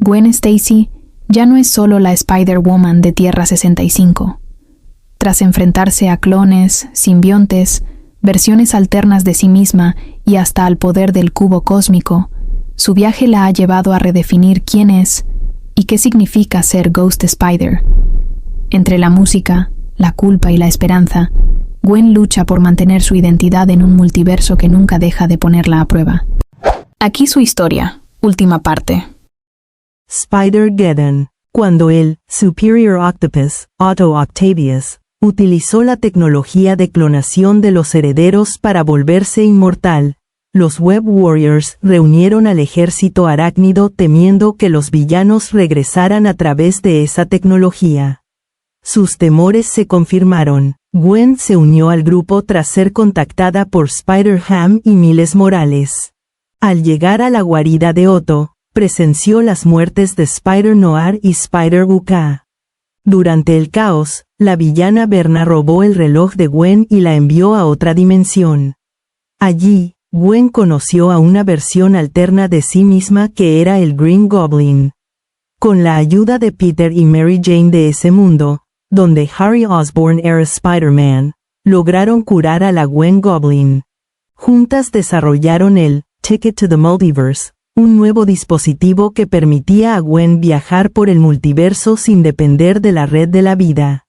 Gwen Stacy ya no es solo la Spider-Woman de Tierra 65. Tras enfrentarse a clones, simbiontes, versiones alternas de sí misma y hasta al poder del cubo cósmico, su viaje la ha llevado a redefinir quién es y qué significa ser Ghost Spider. Entre la música, la culpa y la esperanza, Gwen lucha por mantener su identidad en un multiverso que nunca deja de ponerla a prueba. Aquí su historia, última parte. Spider-Geddon, cuando el Superior Octopus, Otto Octavius, utilizó la tecnología de clonación de los herederos para volverse inmortal, los Web Warriors reunieron al ejército arácnido temiendo que los villanos regresaran a través de esa tecnología. Sus temores se confirmaron. Gwen se unió al grupo tras ser contactada por Spider-Ham y Miles Morales. Al llegar a la guarida de Otto, presenció las muertes de Spider-Noir y Spider-UK. Durante el caos, la villana Verna robó el reloj de Gwen y la envió a otra dimensión. Allí, Gwen conoció a una versión alterna de sí misma que era el Green Goblin. Con la ayuda de Peter y Mary Jane de ese mundo, donde Harry Osborn era Spider-Man, lograron curar a la Gwen Goblin. Juntas desarrollaron el Ticket to the Multiverse, un nuevo dispositivo que permitía a Gwen viajar por el multiverso sin depender de la red de la vida.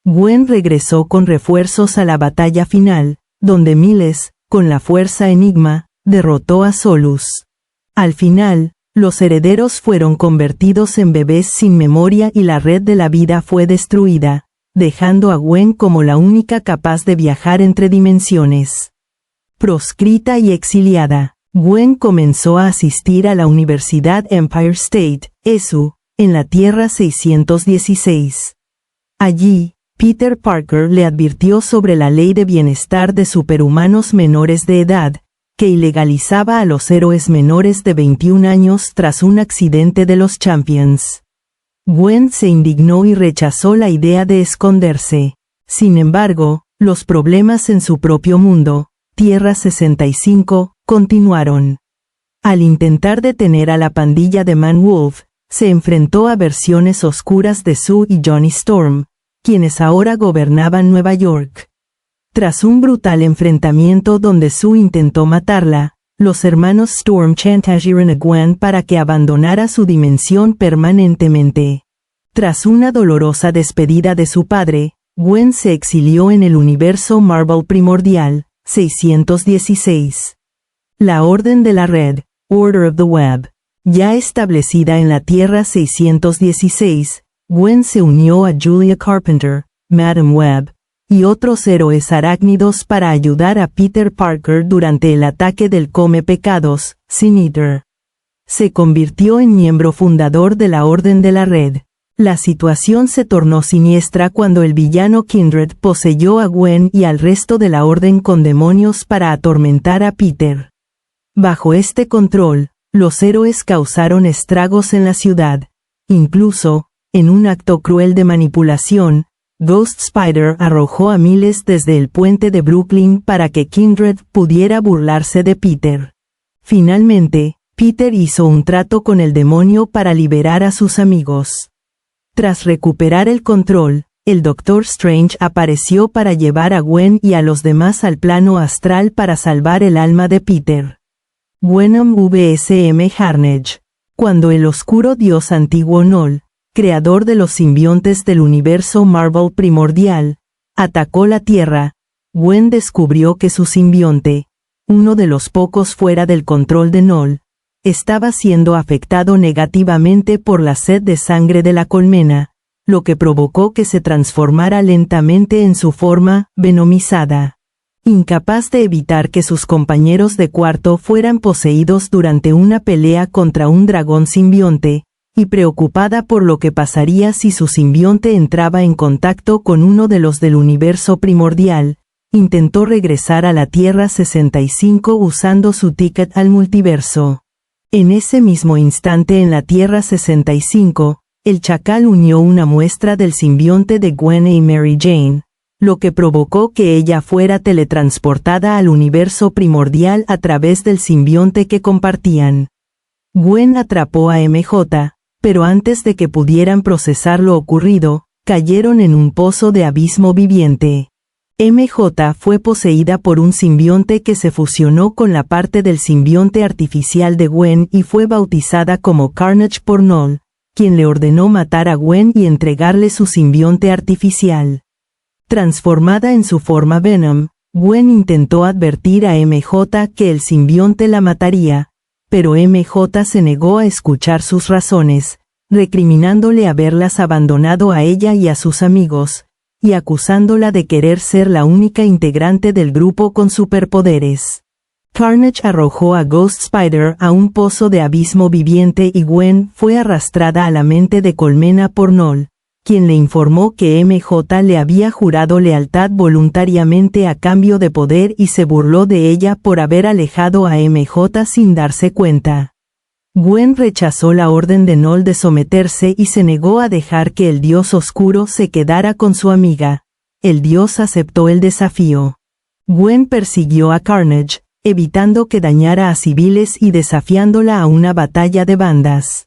Gwen regresó con refuerzos a la batalla final, donde Miles, con la fuerza Enigma, derrotó a Solus. Al final, los herederos fueron convertidos en bebés sin memoria y la red de la vida fue destruida, dejando a Gwen como la única capaz de viajar entre dimensiones. Proscrita y exiliada, Gwen comenzó a asistir a la Universidad Empire State, ESU, en la Tierra 616. Allí, Peter Parker le advirtió sobre la ley de bienestar de superhumanos menores de edad, que ilegalizaba a los héroes menores de 21 años tras un accidente de los Champions. Gwen se indignó y rechazó la idea de esconderse. Sin embargo, los problemas en su propio mundo, Tierra 65, continuaron. Al intentar detener a la pandilla de Man-Wolf, se enfrentó a versiones oscuras de Sue y Johnny Storm, quienes ahora gobernaban Nueva York. Tras un brutal enfrentamiento donde Sue intentó matarla, los hermanos Storm chantajearon a Gwen para que abandonara su dimensión permanentemente. Tras una dolorosa despedida de su padre, Gwen se exilió en el universo Marvel primordial, 616. La Orden de la Red, Order of the Web, ya establecida en la Tierra 616, Gwen se unió a Julia Carpenter, Madam Web, y otros héroes arácnidos para ayudar a Peter Parker durante el ataque del Come Pecados, Sin Eater. Se convirtió en miembro fundador de la Orden de la Red. La situación se tornó siniestra cuando el villano Kindred poseyó a Gwen y al resto de la Orden con demonios para atormentar a Peter. Bajo este control, los héroes causaron estragos en la ciudad. Incluso, en un acto cruel de manipulación, Ghost Spider arrojó a Miles desde el puente de Brooklyn para que Kindred pudiera burlarse de Peter. Finalmente, Peter hizo un trato con el demonio para liberar a sus amigos. Tras recuperar el control, el Doctor Strange apareció para llevar a Gwen y a los demás al plano astral para salvar el alma de Peter. Venom vs. Carnage. Cuando el oscuro dios antiguo Null, creador de los simbiontes del universo Marvel primordial, atacó la Tierra, Gwen descubrió que su simbionte, uno de los pocos fuera del control de Null, estaba siendo afectado negativamente por la sed de sangre de la colmena, lo que provocó que se transformara lentamente en su forma venomizada. Incapaz de evitar que sus compañeros de cuarto fueran poseídos durante una pelea contra un dragón simbionte, y preocupada por lo que pasaría si su simbionte entraba en contacto con uno de los del universo primordial, intentó regresar a la Tierra 65 usando su ticket al multiverso. En ese mismo instante en la Tierra 65, el chacal unió una muestra del simbionte de Gwen y Mary Jane, lo que provocó que ella fuera teletransportada al universo primordial a través del simbionte que compartían. Gwen atrapó a MJ, pero antes de que pudieran procesar lo ocurrido, cayeron en un pozo de abismo viviente. MJ fue poseída por un simbionte que se fusionó con la parte del simbionte artificial de Gwen y fue bautizada como Carnage por Null, quien le ordenó matar a Gwen y entregarle su simbionte artificial. Transformada en su forma Venom, Gwen intentó advertir a MJ que el simbionte la mataría, pero MJ se negó a escuchar sus razones, recriminándole haberlas abandonado a ella y a sus amigos, y acusándola de querer ser la única integrante del grupo con superpoderes. Carnage arrojó a Ghost Spider a un pozo de abismo viviente y Gwen fue arrastrada a la mente de Colmena por Null, quien le informó que MJ le había jurado lealtad voluntariamente a cambio de poder y se burló de ella por haber alejado a MJ sin darse cuenta. Gwen rechazó la orden de Null de someterse y se negó a dejar que el dios oscuro se quedara con su amiga. El dios aceptó el desafío. Gwen persiguió a Carnage, evitando que dañara a civiles y desafiándola a una batalla de bandas.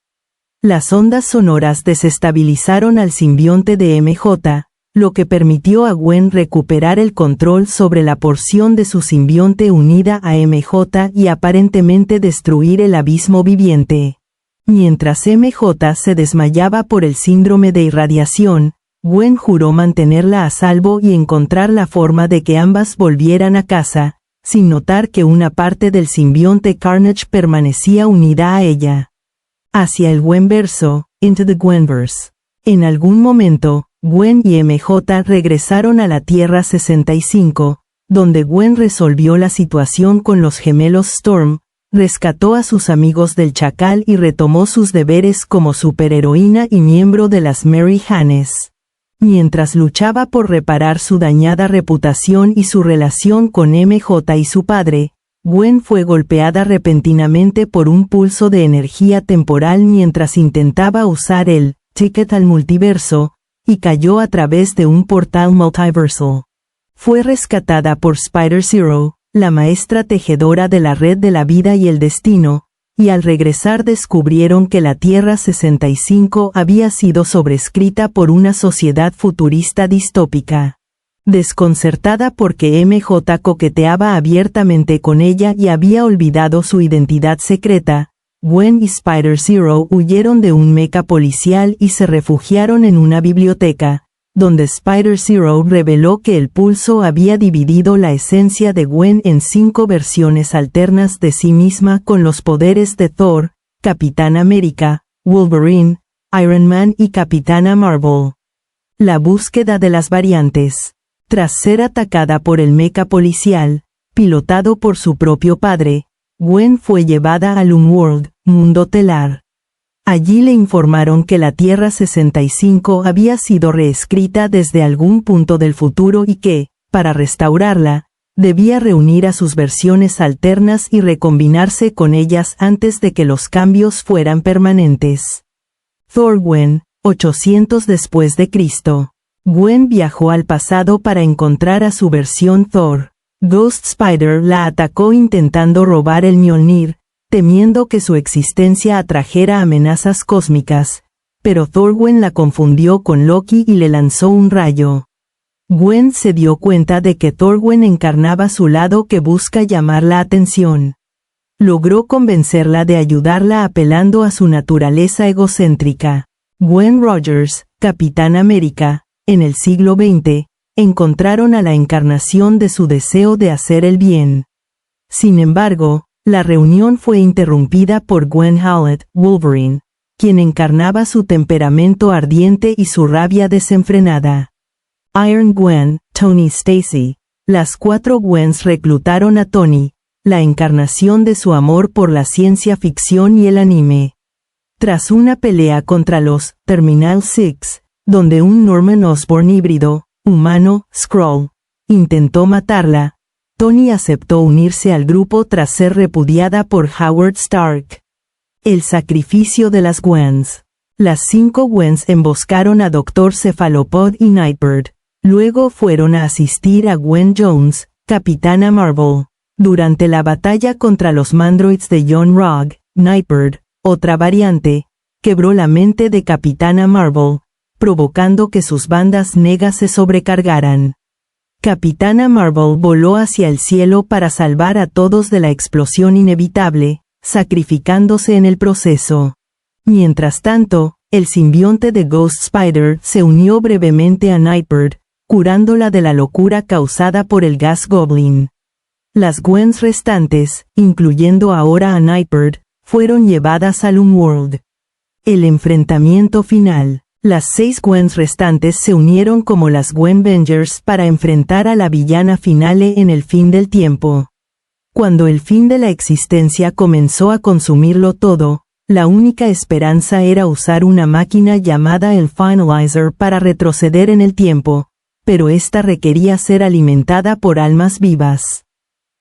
Las ondas sonoras desestabilizaron al simbionte de MJ, lo que permitió a Gwen recuperar el control sobre la porción de su simbionte unida a MJ y aparentemente destruir el abismo viviente. Mientras MJ se desmayaba por el síndrome de irradiación, Gwen juró mantenerla a salvo y encontrar la forma de que ambas volvieran a casa, sin notar que una parte del simbionte Carnage permanecía unida a ella. Hacia el Gwenverso, Into the Gwenverse. En algún momento, Gwen y MJ regresaron a la Tierra 65, donde Gwen resolvió la situación con los gemelos Storm, rescató a sus amigos del Chacal y retomó sus deberes como superheroína y miembro de las Mary Janes. Mientras luchaba por reparar su dañada reputación y su relación con MJ y su padre, Gwen fue golpeada repentinamente por un pulso de energía temporal mientras intentaba usar el ticket al multiverso, y cayó a través de un portal multiversal. Fue rescatada por Spider-Zero, la maestra tejedora de la red de la vida y el destino, y al regresar descubrieron que la Tierra 65 había sido sobrescrita por una sociedad futurista distópica. Desconcertada porque MJ coqueteaba abiertamente con ella y había olvidado su identidad secreta, Gwen y Spider-Zero huyeron de un mecha policial y se refugiaron en una biblioteca, donde Spider-Zero reveló que el pulso había dividido la esencia de Gwen en 5 versiones alternas de sí misma con los poderes de Thor, Capitán América, Wolverine, Iron Man y Capitana Marvel. La búsqueda de las variantes. Tras ser atacada por el mecha policial, pilotado por su propio padre, Gwen fue llevada al Unworld, mundo telar. Allí le informaron que la Tierra 65 había sido reescrita desde algún punto del futuro y que, para restaurarla, debía reunir a sus versiones alternas y recombinarse con ellas antes de que los cambios fueran permanentes. Thor Gwen, 800 después de Cristo. Gwen viajó al pasado para encontrar a su versión Thor. Ghost Spider la atacó intentando robar el Mjolnir, temiendo que su existencia atrajera amenazas cósmicas, pero Thorgwen la confundió con Loki y le lanzó un rayo. Gwen se dio cuenta de que Thorgwen encarnaba su lado que busca llamar la atención. Logró convencerla de ayudarla apelando a su naturaleza egocéntrica. Gwen Rogers, Capitán América, en el siglo XX, encontraron a la encarnación de su deseo de hacer el bien. Sin embargo, la reunión fue interrumpida por Gwen Howlett, Wolverine, quien encarnaba su temperamento ardiente y su rabia desenfrenada. Iron Gwen, Tony Stacy. Las 4 Gwens reclutaron a Tony, la encarnación de su amor por la ciencia ficción y el anime. Tras una pelea contra los Terminal Six, donde un Norman Osborn híbrido, humano, Skrull, intentó matarla, Tony aceptó unirse al grupo tras ser repudiada por Howard Stark. El sacrificio de las Gwens. Las 5 Gwens emboscaron a Dr. Cephalopod y Nightbird. Luego fueron a asistir a Gwen Jones, Capitana Marvel. Durante la batalla contra los Mandroids de John Rogue, Nightbird, otra variante, quebró la mente de Capitana Marvel, provocando que sus bandas negas se sobrecargaran. Capitana Marvel voló hacia el cielo para salvar a todos de la explosión inevitable, sacrificándose en el proceso. Mientras tanto, el simbionte de Ghost Spider se unió brevemente a Nightbird, curándola de la locura causada por el gas Goblin. Las Gwens restantes, incluyendo ahora a Nightbird, fueron llevadas al Unworld. El enfrentamiento final. Las 6 Gwens restantes se unieron como las Gwenvengers para enfrentar a la villana Finale en el fin del tiempo. Cuando el fin de la existencia comenzó a consumirlo todo, la única esperanza era usar una máquina llamada el Finalizer para retroceder en el tiempo, pero esta requería ser alimentada por almas vivas.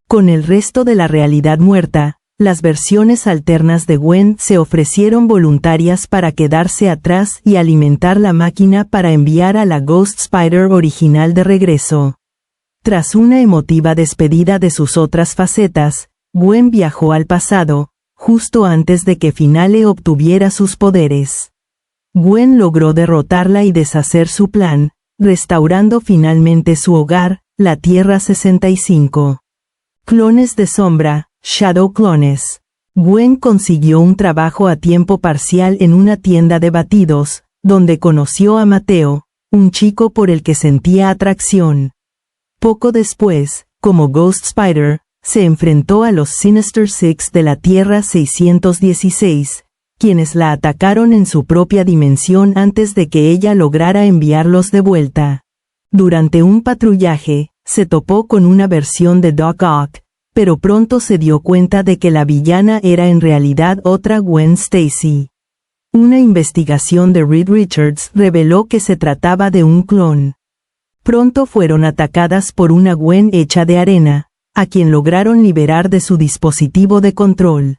Con el resto de la realidad muerta, las versiones alternas de Gwen se ofrecieron voluntarias para quedarse atrás y alimentar la máquina para enviar a la Ghost Spider original de regreso. Tras una emotiva despedida de sus otras facetas, Gwen viajó al pasado, justo antes de que Finale obtuviera sus poderes. Gwen logró derrotarla y deshacer su plan, restaurando finalmente su hogar, la Tierra 65. Clones de sombra, Shadow Clones. Gwen consiguió un trabajo a tiempo parcial en una tienda de batidos, donde conoció a Mateo, un chico por el que sentía atracción. Poco después, como Ghost Spider, se enfrentó a los Sinister Six de la Tierra 616, quienes la atacaron en su propia dimensión antes de que ella lograra enviarlos de vuelta. Durante un patrullaje, se topó con una versión de Doc Ock, pero pronto se dio cuenta de que la villana era en realidad otra Gwen Stacy. Una investigación de Reed Richards reveló que se trataba de un clon. Pronto fueron atacadas por una Gwen hecha de arena, a quien lograron liberar de su dispositivo de control.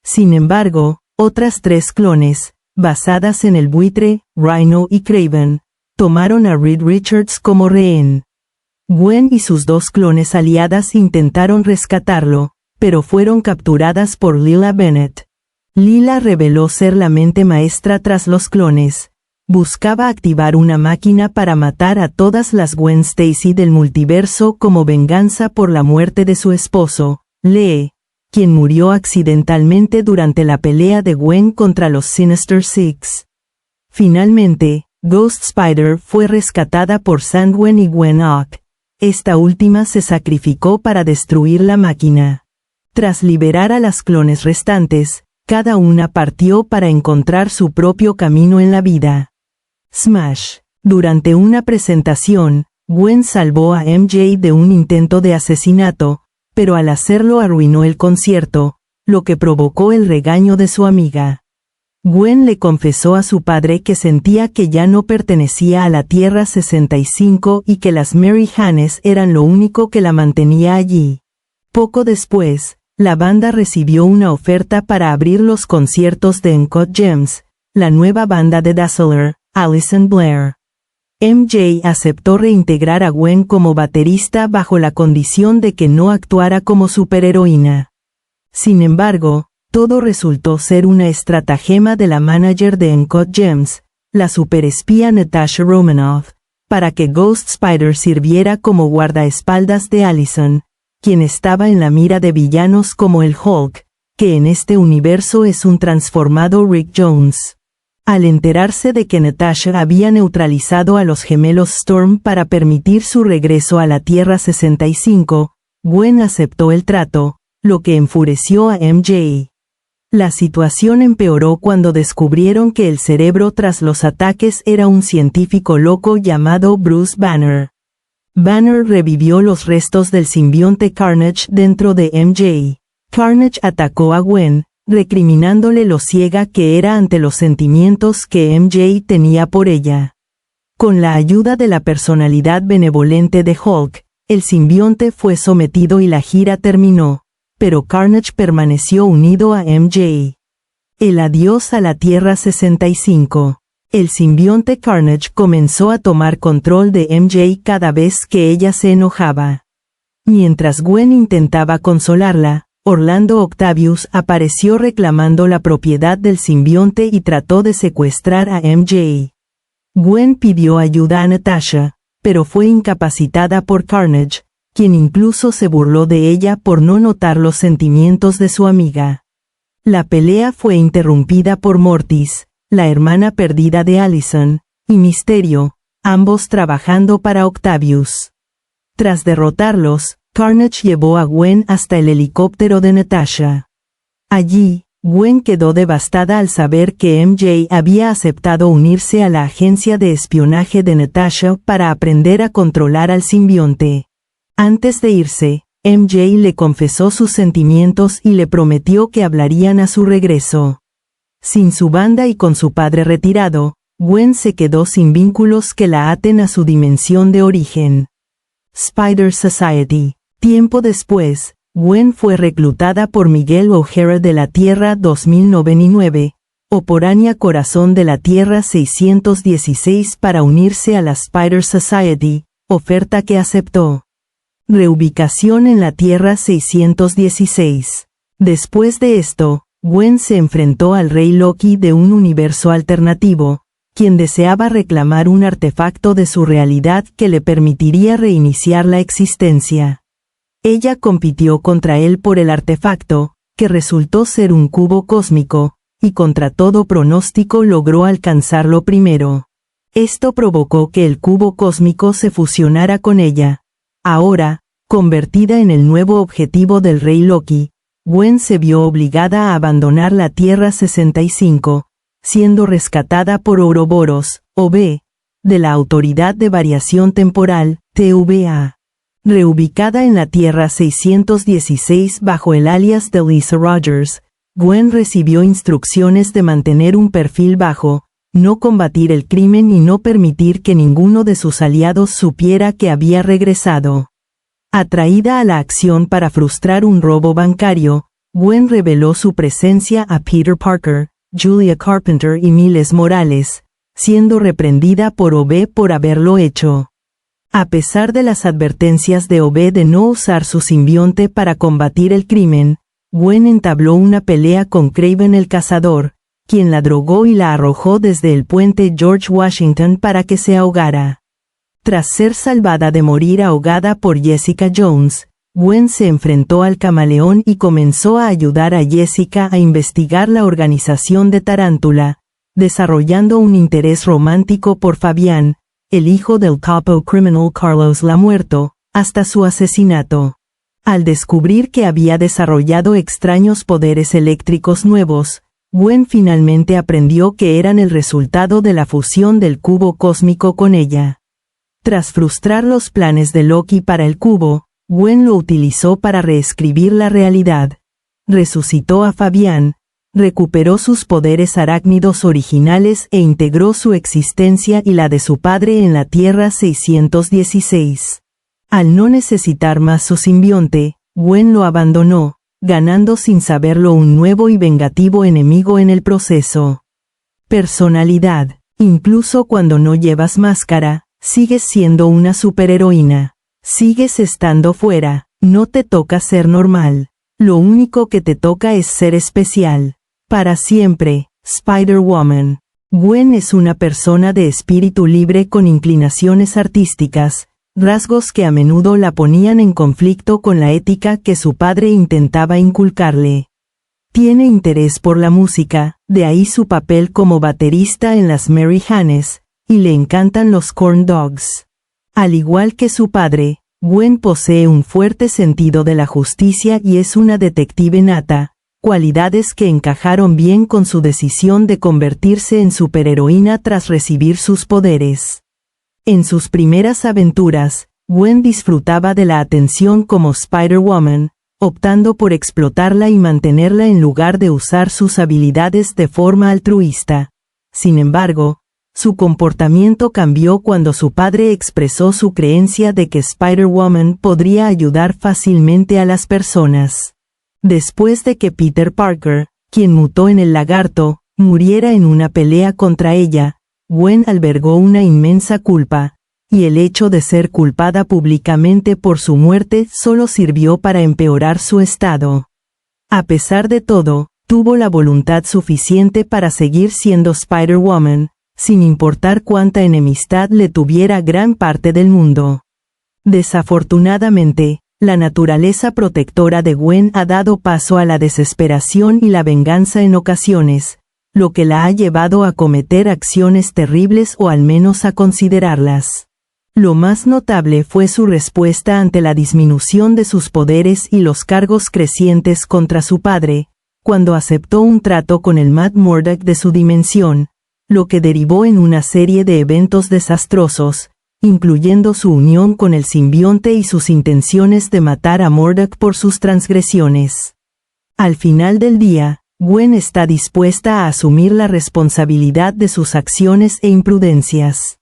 Sin embargo, otras 3 clones, basadas en el buitre, Rhino y Kraven, tomaron a Reed Richards como rehén. Gwen y sus 2 clones aliadas intentaron rescatarlo, pero fueron capturadas por Lila Bennett. Lila reveló ser la mente maestra tras los clones. Buscaba activar una máquina para matar a todas las Gwen Stacy del multiverso como venganza por la muerte de su esposo, Lee, quien murió accidentalmente durante la pelea de Gwen contra los Sinister Six. Finalmente, Ghost Spider fue rescatada por Sandgwen y Gwen Ock. Esta última se sacrificó para destruir la máquina. Tras liberar a las clones restantes, cada una partió para encontrar su propio camino en la vida. Smash. Durante una presentación, Gwen salvó a MJ de un intento de asesinato, pero al hacerlo arruinó el concierto, lo que provocó el regaño de su amiga. Gwen le confesó a su padre que sentía que ya no pertenecía a la Tierra 65 y que las Mary Hanes eran lo único que la mantenía allí. Poco después, la banda recibió una oferta para abrir los conciertos de Uncut Gems, la nueva banda de Dazzler, Alison Blair. MJ aceptó reintegrar a Gwen como baterista bajo la condición de que no actuara como superheroína. Sin embargo, todo resultó ser una estratagema de la manager de Uncut Gems, la superespía Natasha Romanoff, para que Ghost Spider sirviera como guardaespaldas de Allison, quien estaba en la mira de villanos como el Hulk, que en este universo es un transformado Rick Jones. Al enterarse de que Natasha había neutralizado a los gemelos Storm para permitir su regreso a la Tierra 65, Gwen aceptó el trato, lo que enfureció a MJ. La situación empeoró cuando descubrieron que el cerebro tras los ataques era un científico loco llamado Bruce Banner. Banner revivió los restos del simbionte Carnage dentro de MJ. Carnage atacó a Gwen, recriminándole lo ciega que era ante los sentimientos que MJ tenía por ella. Con la ayuda de la personalidad benevolente de Hulk, el simbionte fue sometido y la gira terminó, pero Carnage permaneció unido a MJ. El adiós a la Tierra 65. El simbionte Carnage comenzó a tomar control de MJ cada vez que ella se enojaba. Mientras Gwen intentaba consolarla, Orlando Octavius apareció reclamando la propiedad del simbionte y trató de secuestrar a MJ. Gwen pidió ayuda a Natasha, pero fue incapacitada por Carnage, quien incluso se burló de ella por no notar los sentimientos de su amiga. La pelea fue interrumpida por Mortis, la hermana perdida de Allison, y Misterio, ambos trabajando para Octavius. Tras derrotarlos, Carnage llevó a Gwen hasta el helicóptero de Natasha. Allí, Gwen quedó devastada al saber que MJ había aceptado unirse a la agencia de espionaje de Natasha para aprender a controlar al simbionte. Antes de irse, MJ le confesó sus sentimientos y le prometió que hablarían a su regreso. Sin su banda y con su padre retirado, Gwen se quedó sin vínculos que la aten a su dimensión de origen. Spider Society. Tiempo después, Gwen fue reclutada por Miguel O'Hara de la Tierra 2099, o por Anya Corazón de la Tierra 616 para unirse a la Spider Society, oferta que aceptó. Reubicación en la Tierra 616. Después de esto, Gwen se enfrentó al Rey Loki de un universo alternativo, quien deseaba reclamar un artefacto de su realidad que le permitiría reiniciar la existencia. Ella compitió contra él por el artefacto, que resultó ser un cubo cósmico, y contra todo pronóstico logró alcanzarlo primero. Esto provocó que el cubo cósmico se fusionara con ella. Ahora, convertida en el nuevo objetivo del Rey Loki, Gwen se vio obligada a abandonar la Tierra 65, siendo rescatada por Ouroboros, OB, de la Autoridad de Variación Temporal, TVA. Reubicada en la Tierra 616 bajo el alias de Lisa Rogers, Gwen recibió instrucciones de mantener un perfil bajo, no combatir el crimen y no permitir que ninguno de sus aliados supiera que había regresado. Atraída a la acción para frustrar un robo bancario, Gwen reveló su presencia a Peter Parker, Julia Carpenter y Miles Morales, siendo reprendida por OB por haberlo hecho. A pesar de las advertencias de OB de no usar su simbionte para combatir el crimen, Gwen entabló una pelea con Kraven el Cazador, quien la drogó y la arrojó desde el puente George Washington para que se ahogara. Tras ser salvada de morir ahogada por Jessica Jones, Gwen se enfrentó al Camaleón y comenzó a ayudar a Jessica a investigar la organización de Tarántula, desarrollando un interés romántico por Fabián, el hijo del capo criminal Carlos Lamuerto, hasta su asesinato. Al descubrir que había desarrollado extraños poderes eléctricos nuevos, Gwen finalmente aprendió que eran el resultado de la fusión del cubo cósmico con ella. Tras frustrar los planes de Loki para el cubo, Gwen lo utilizó para reescribir la realidad. Resucitó a Fabián, recuperó sus poderes arácnidos originales e integró su existencia y la de su padre en la Tierra 616. Al no necesitar más su simbionte, Gwen lo abandonó, ganando sin saberlo un nuevo y vengativo enemigo en el proceso. Personalidad. Incluso cuando no llevas máscara, sigues siendo una superheroína. Sigues estando fuera, no te toca ser normal. Lo único que te toca es ser especial. Para siempre, Spider-Woman. Gwen es una persona de espíritu libre con inclinaciones artísticas, rasgos que a menudo la ponían en conflicto con la ética que su padre intentaba inculcarle. Tiene interés por la música, de ahí su papel como baterista en las Mary Hanes, y le encantan los corn dogs. Al igual que su padre, Gwen posee un fuerte sentido de la justicia y es una detective nata, cualidades que encajaron bien con su decisión de convertirse en superheroína tras recibir sus poderes. En sus primeras aventuras, Gwen disfrutaba de la atención como Spider-Woman, optando por explotarla y mantenerla en lugar de usar sus habilidades de forma altruista. Sin embargo, su comportamiento cambió cuando su padre expresó su creencia de que Spider-Woman podría ayudar fácilmente a las personas. Después de que Peter Parker, quien mutó en el lagarto, muriera en una pelea contra ella, Gwen albergó una inmensa culpa, y el hecho de ser culpada públicamente por su muerte solo sirvió para empeorar su estado. A pesar de todo, tuvo la voluntad suficiente para seguir siendo Spider-Woman, sin importar cuánta enemistad le tuviera gran parte del mundo. Desafortunadamente, la naturaleza protectora de Gwen ha dado paso a la desesperación y la venganza en ocasiones, lo que la ha llevado a cometer acciones terribles o al menos a considerarlas. Lo más notable fue su respuesta ante la disminución de sus poderes y los cargos crecientes contra su padre, cuando aceptó un trato con el Matt Murdock de su dimensión, lo que derivó en una serie de eventos desastrosos, incluyendo su unión con el simbionte y sus intenciones de matar a Murdock por sus transgresiones. Al final del día, Gwen está dispuesta a asumir la responsabilidad de sus acciones e imprudencias.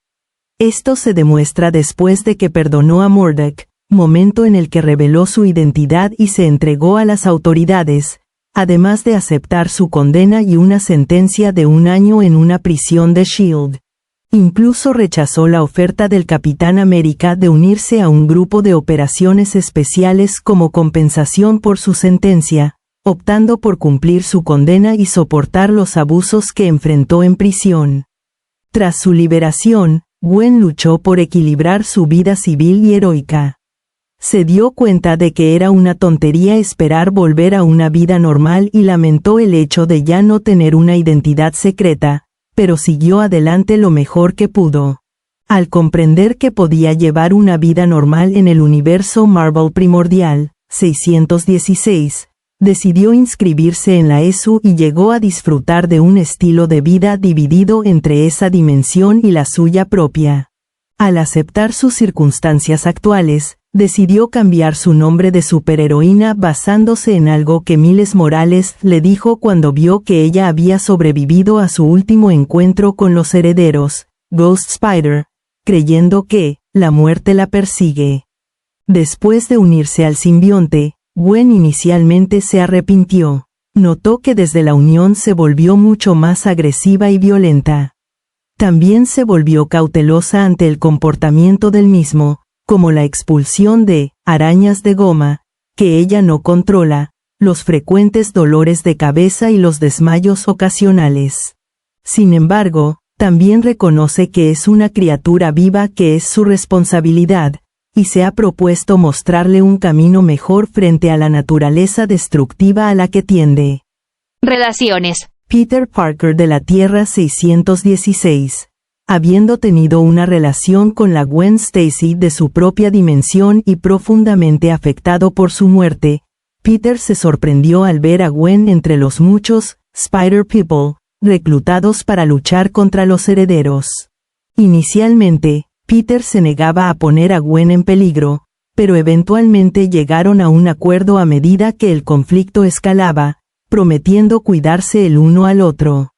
Esto se demuestra después de que perdonó a Murdock, momento en el que reveló su identidad y se entregó a las autoridades, además de aceptar su condena y una sentencia de 1 año en una prisión de S.H.I.E.L.D. Incluso rechazó la oferta del Capitán América de unirse a un grupo de operaciones especiales como compensación por su sentencia, optando por cumplir su condena y soportar los abusos que enfrentó en prisión. Tras su liberación, Gwen luchó por equilibrar su vida civil y heroica. Se dio cuenta de que era una tontería esperar volver a una vida normal y lamentó el hecho de ya no tener una identidad secreta, pero siguió adelante lo mejor que pudo. Al comprender que podía llevar una vida normal en el universo Marvel primordial, 616, decidió inscribirse en la ESU y llegó a disfrutar de un estilo de vida dividido entre esa dimensión y la suya propia. Al aceptar sus circunstancias actuales, decidió cambiar su nombre de superheroína basándose en algo que Miles Morales le dijo cuando vio que ella había sobrevivido a su último encuentro con los herederos, Ghost Spider, creyendo que la muerte la persigue. Después de unirse al simbionte, Gwen inicialmente se arrepintió. Notó que desde la unión se volvió mucho más agresiva y violenta. También se volvió cautelosa ante el comportamiento del mismo, como la expulsión de arañas de goma, que ella no controla, los frecuentes dolores de cabeza y los desmayos ocasionales. Sin embargo, también reconoce que es una criatura viva que es su responsabilidad, y se ha propuesto mostrarle un camino mejor frente a la naturaleza destructiva a la que tiende. Relaciones. Peter Parker de la Tierra 616. Habiendo tenido una relación con la Gwen Stacy de su propia dimensión y profundamente afectado por su muerte, Peter se sorprendió al ver a Gwen entre los muchos Spider-People reclutados para luchar contra los herederos. Inicialmente, Peter se negaba a poner a Gwen en peligro, pero eventualmente llegaron a un acuerdo a medida que el conflicto escalaba, prometiendo cuidarse el uno al otro.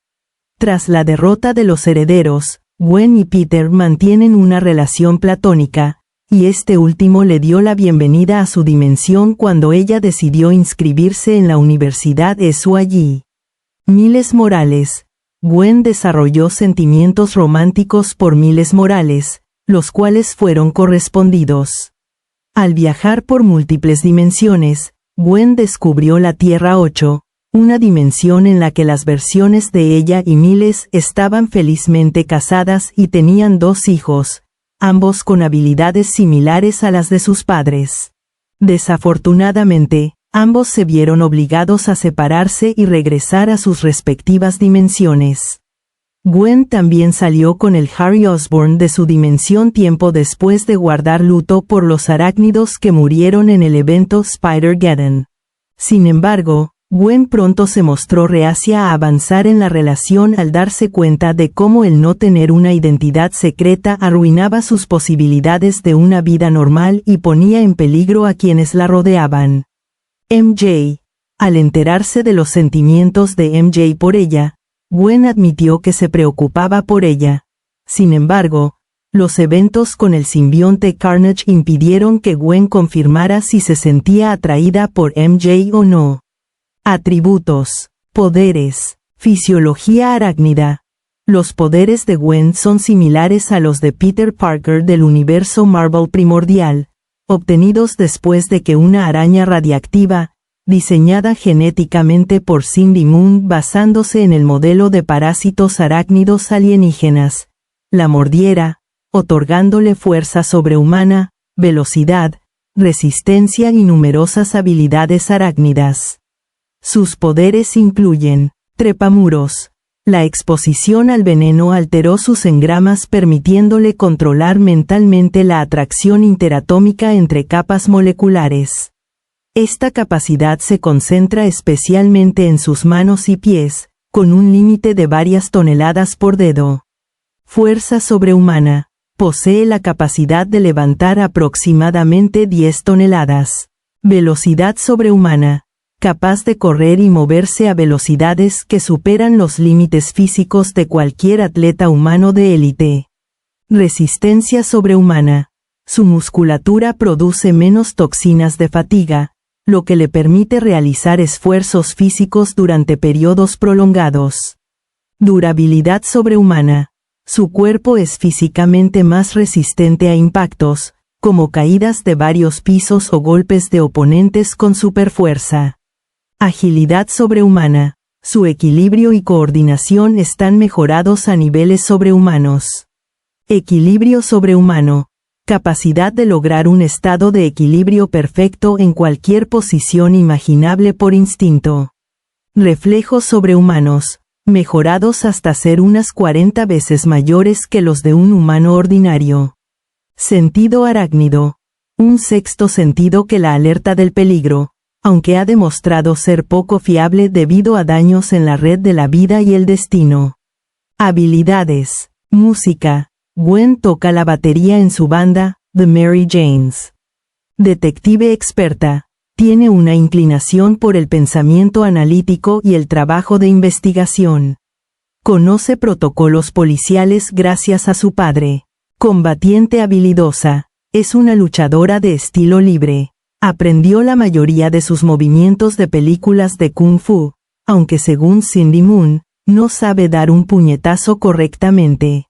Tras la derrota de los herederos, Gwen y Peter mantienen una relación platónica, y este último le dio la bienvenida a su dimensión cuando ella decidió inscribirse en la Universidad ESU allí. Miles Morales. Gwen desarrolló sentimientos románticos por Miles Morales, los cuales fueron correspondidos. Al viajar por múltiples dimensiones, Gwen descubrió la Tierra 8, una dimensión en la que las versiones de ella y Miles estaban felizmente casadas y tenían 2 hijos, ambos con habilidades similares a las de sus padres. Desafortunadamente, ambos se vieron obligados a separarse y regresar a sus respectivas dimensiones. Gwen también salió con el Harry Osborn de su dimensión tiempo después de guardar luto por los arácnidos que murieron en el evento Spider-Geddon. Sin embargo, Gwen pronto se mostró reacia a avanzar en la relación al darse cuenta de cómo el no tener una identidad secreta arruinaba sus posibilidades de una vida normal y ponía en peligro a quienes la rodeaban. MJ. Al enterarse de los sentimientos de MJ por ella, Gwen admitió que se preocupaba por ella. Sin embargo, los eventos con el simbionte Carnage impidieron que Gwen confirmara si se sentía atraída por MJ o no. Atributos, poderes, fisiología arácnida. Los poderes de Gwen son similares a los de Peter Parker del universo Marvel primordial, obtenidos después de que una araña radiactiva, diseñada genéticamente por Cindy Moon basándose en el modelo de parásitos arácnidos alienígenas, la mordiera, otorgándole fuerza sobrehumana, velocidad, resistencia y numerosas habilidades arácnidas. Sus poderes incluyen trepamuros. La exposición al veneno alteró sus engramas permitiéndole controlar mentalmente la atracción interatómica entre capas moleculares. Esta capacidad se concentra especialmente en sus manos y pies, con un límite de varias toneladas por dedo. Fuerza sobrehumana. Posee la capacidad de levantar aproximadamente 10 toneladas. Velocidad sobrehumana. Capaz de correr y moverse a velocidades que superan los límites físicos de cualquier atleta humano de élite. Resistencia sobrehumana. Su musculatura produce menos toxinas de fatiga, lo que le permite realizar esfuerzos físicos durante periodos prolongados. Durabilidad sobrehumana. Su cuerpo es físicamente más resistente a impactos, como caídas de varios pisos o golpes de oponentes con superfuerza. Agilidad sobrehumana. Su equilibrio y coordinación están mejorados a niveles sobrehumanos. Equilibrio sobrehumano. Capacidad de lograr un estado de equilibrio perfecto en cualquier posición imaginable por instinto. Reflejos sobrehumanos. Mejorados hasta ser unas 40 veces mayores que los de un humano ordinario. Sentido arácnido. Un sexto sentido que la alerta del peligro, aunque ha demostrado ser poco fiable debido a daños en la red de la vida y el destino. Habilidades. Música. Gwen toca la batería en su banda, The Mary Janes. Detective experta. Tiene una inclinación por el pensamiento analítico y el trabajo de investigación. Conoce protocolos policiales gracias a su padre. Combatiente habilidosa. Es una luchadora de estilo libre. Aprendió la mayoría de sus movimientos de películas de Kung Fu, aunque según Cindy Moon, no sabe dar un puñetazo correctamente.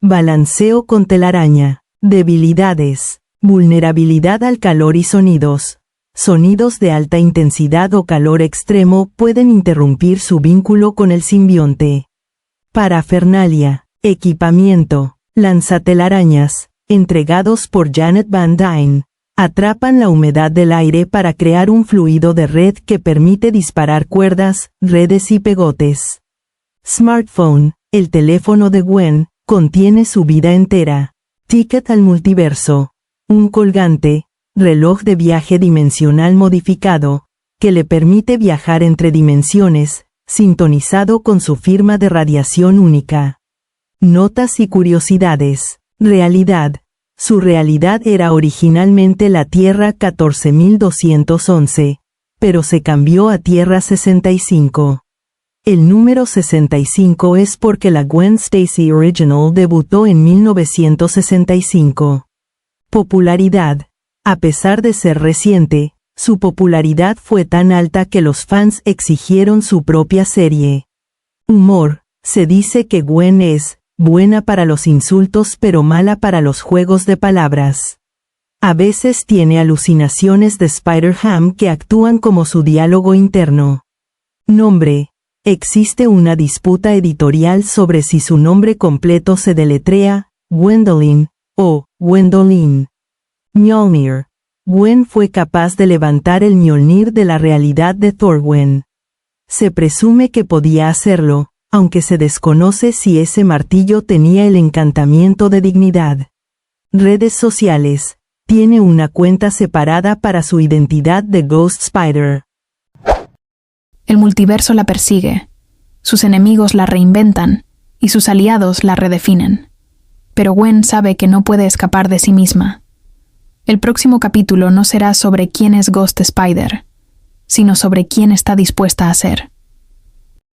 Balanceo con telaraña. Debilidades. Vulnerabilidad al calor y sonidos. Sonidos de alta intensidad o calor extremo pueden interrumpir su vínculo con el simbionte. Parafernalia. Equipamiento. Lanzatelarañas, entregados por Janet Van Dyne, atrapan la humedad del aire para crear un fluido de red que permite disparar cuerdas, redes y pegotes. Smartphone. El teléfono de Gwen contiene su vida entera. Ticket al multiverso. Un colgante. Reloj de viaje dimensional modificado, que le permite viajar entre dimensiones, sintonizado con su firma de radiación única. Notas y curiosidades. Realidad. Su realidad era originalmente la Tierra 14211, pero se cambió a Tierra 65. El número 65 es porque la Gwen Stacy Original debutó en 1965. Popularidad. A pesar de ser reciente, su popularidad fue tan alta que los fans exigieron su propia serie. Humor. Se dice que Gwen es buena para los insultos pero mala para los juegos de palabras. A veces tiene alucinaciones de Spider-Ham que actúan como su diálogo interno. Nombre. Existe una disputa editorial sobre si su nombre completo se deletrea Gwendolyn o Gwendolyn. Mjolnir. Gwen fue capaz de levantar el Mjolnir de la realidad de Thorgwen. Se presume que podía hacerlo, aunque se desconoce si ese martillo tenía el encantamiento de dignidad. Redes sociales. Tiene una cuenta separada para su identidad de Ghost Spider. El multiverso la persigue. Sus enemigos la reinventan, y sus aliados la redefinen. Pero Gwen sabe que no puede escapar de sí misma. El próximo capítulo no será sobre quién es Ghost Spider, sino sobre quién está dispuesta a ser.